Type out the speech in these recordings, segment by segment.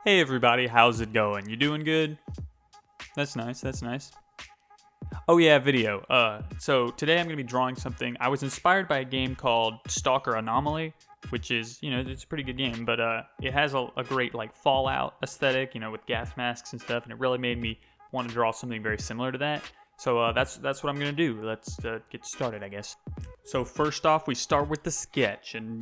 Hey everybody, how's it going? You doing good? That's nice, that's nice. Oh yeah, video. So today I'm going to be drawing something. I was inspired by a game called Stalker Anomaly, which is, it's a pretty good game, but it has a great like Fallout aesthetic, with gas masks and stuff, and it really made me want to draw something very similar to that. So that's what I'm going to do. Let's get started, I guess. So first off, we start with the sketch, and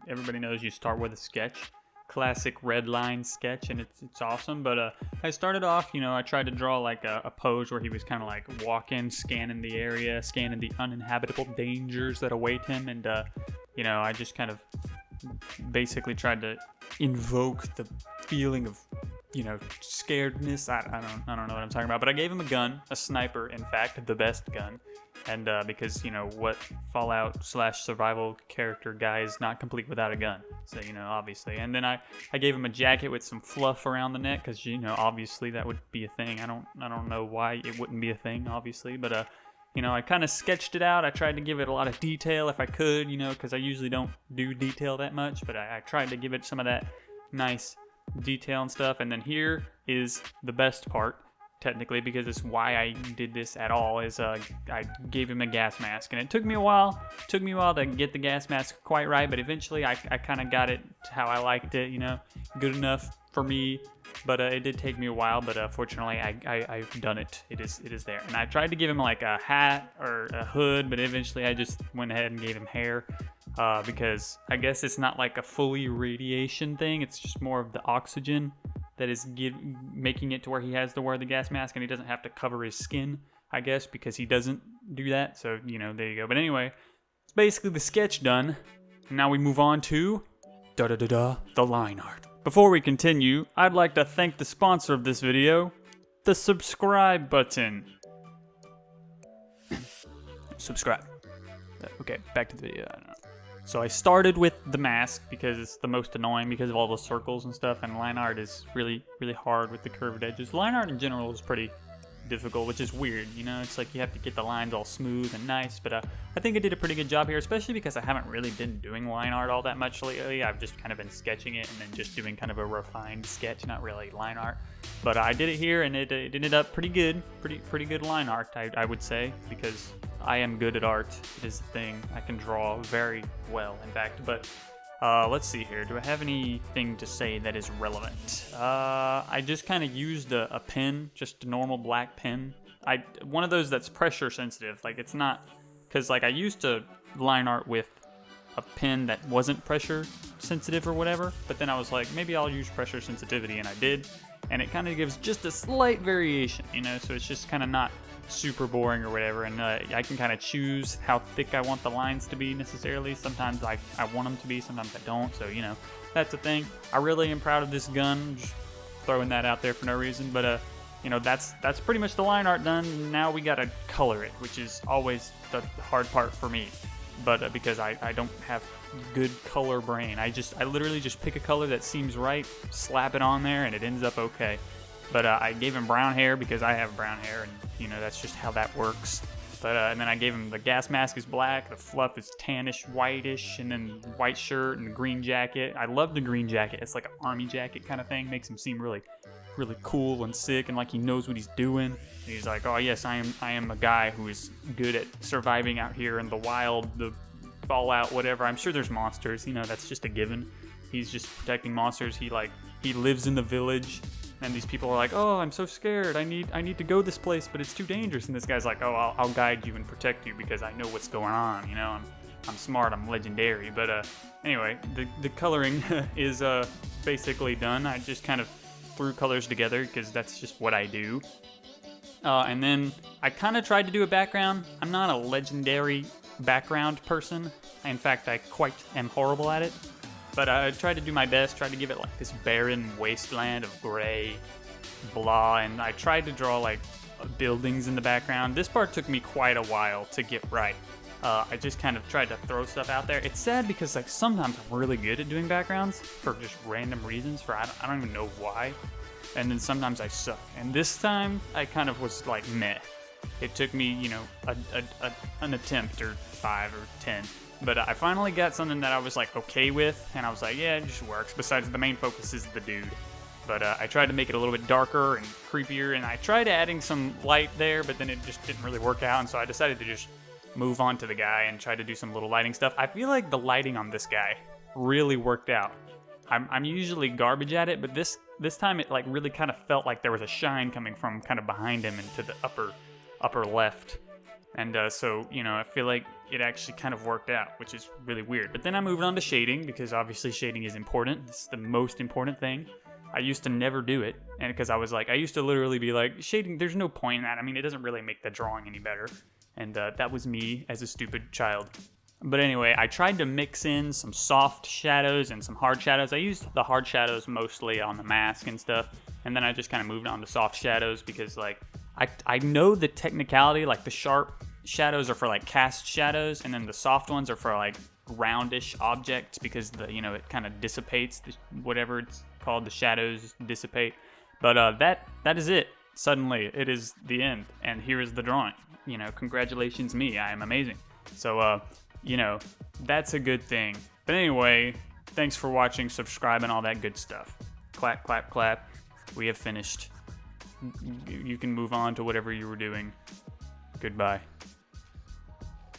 everybody knows you start with a sketch. Classic red line sketch, and it's awesome. But I started off, I tried to draw like a pose where he was kind of like walking, scanning the area, scanning the uninhabitable dangers that await him, and I just kind of basically tried to invoke the feeling of scaredness. I don't know what I'm talking about, but I gave him a gun, a sniper, in fact, the best gun. And because, what Fallout / survival character guy is not complete without a gun. So, obviously. And then I gave him a jacket with some fluff around the neck because, obviously that would be a thing. I don't know why it wouldn't be a thing, obviously. But, I kind of sketched it out. I tried to give it a lot of detail if I could, because I usually don't do detail that much. But I tried to give it some of that nice detail and stuff. And then here is the best part. Technically, because it's why I did this at all, is I gave him a gas mask, and it took me a while to get the gas mask quite right, but eventually I kind of got it to how I liked it, good enough for me. But it did take me a while, but fortunately I've done it. It is there. And I tried to give him like a hat or a hood, but eventually I just went ahead and gave him hair, because I guess it's not like a fully radiation thing, it's just more of the oxygen that is making it to where he has to wear the gas mask, and he doesn't have to cover his skin, I guess, because he doesn't do that. So, there you go. But anyway, it's basically the sketch done. And now we move on to the line art. Before we continue, I'd like to thank the sponsor of this video, the subscribe button. Subscribe. Okay, back to the video. I don't know. So I started with the mask because it's the most annoying because of all the circles and stuff, and line art is really, really hard with the curved edges. Line art in general is pretty difficult, which is weird, it's like you have to get the lines all smooth and nice, but I think I did a pretty good job here, especially because I haven't really been doing line art all that much lately. I've just kind of been sketching it and then just doing kind of a refined sketch, not really line art. But I did it here, and it ended up pretty good, pretty good line art, I would say, because I am good at art. It is the thing. I can draw very well, in fact. But let's see here. Do I have anything to say that is relevant? I just kind of used a pen, just a normal black pen. One of those that's pressure sensitive. Like, it's not, because like I used to line art with a pen that wasn't pressure sensitive or whatever. But then I was like, maybe I'll use pressure sensitivity, and I did. And it kind of gives just a slight variation, so it's just kind of not super boring or whatever, and I can kind of choose how thick I want the lines to be necessarily. Sometimes I want them to be, sometimes I don't, so that's the thing. I really am proud of this gun, just throwing that out there for no reason, but that's pretty much the line art done. Now we gotta color it, which is always the hard part for me, but because I don't have good color brain. I literally just pick a color that seems right, slap it on there, and it ends up okay. But I gave him brown hair because I have brown hair, and that's just how that works. But and then I gave him the gas mask is black, the fluff is tannish, whitish, and then white shirt and the green jacket. I love the green jacket. It's like an army jacket kind of thing. Makes him seem really, really cool and sick, and like he knows what he's doing. And he's like, oh yes, I am a guy who is good at surviving out here in the wild, the Fallout, whatever. I'm sure there's monsters. That's just a given. He's just protecting monsters. He lives in the village. And these people are like, oh, I'm so scared. I need to go this place, but it's too dangerous. And this guy's like, oh, I'll guide you and protect you because I know what's going on. I'm smart. I'm legendary. But anyway, the coloring is basically done. I just kind of threw colors together because that's just what I do. And then I kind of tried to do a background. I'm not a legendary background person. In fact, I quite am horrible at it. But I tried to do my best, tried to give it like this barren wasteland of gray, blah, and I tried to draw like buildings in the background. This part took me quite a while to get right. I just kind of tried to throw stuff out there. It's sad because like sometimes I'm really good at doing backgrounds for just random reasons, I don't even know why. And then sometimes I suck. And this time I kind of was like meh. It took me, an attempt or 5 or 10. But I finally got something that I was like okay with, and I was like, yeah, it just works. Besides, the main focus is the dude. But I tried to make it a little bit darker and creepier, and I tried adding some light there, but then it just didn't really work out, and so I decided to just move on to the guy and try to do some little lighting stuff. I feel like the lighting on this guy really worked out. I'm usually garbage at it, but this time it like really kind of felt like there was a shine coming from kind of behind him and to the upper left. And so, you know, I feel like it actually kind of worked out, which is really weird. But then I moved on to shading, because obviously shading is important. It's the most important thing. I used to never do it, and because I was like, I used to literally be like, shading, there's no point in that. I mean, it doesn't really make the drawing any better. And that was me as a stupid child. But anyway, I tried to mix in some soft shadows and some hard shadows. I used the hard shadows mostly on the mask and stuff, and then I just kind of moved on to soft shadows because, like, I know the technicality, like the sharp shadows are for like cast shadows, and then the soft ones are for like roundish objects because it kind of dissipates, whatever it's called, the shadows dissipate. But that is it. Suddenly, it is the end, and here is the drawing. Congratulations me, I am amazing. So, that's a good thing. But anyway, thanks for watching, subscribe, and all that good stuff. Clap, clap, clap. We have finished. You can move on to whatever you were doing. Goodbye.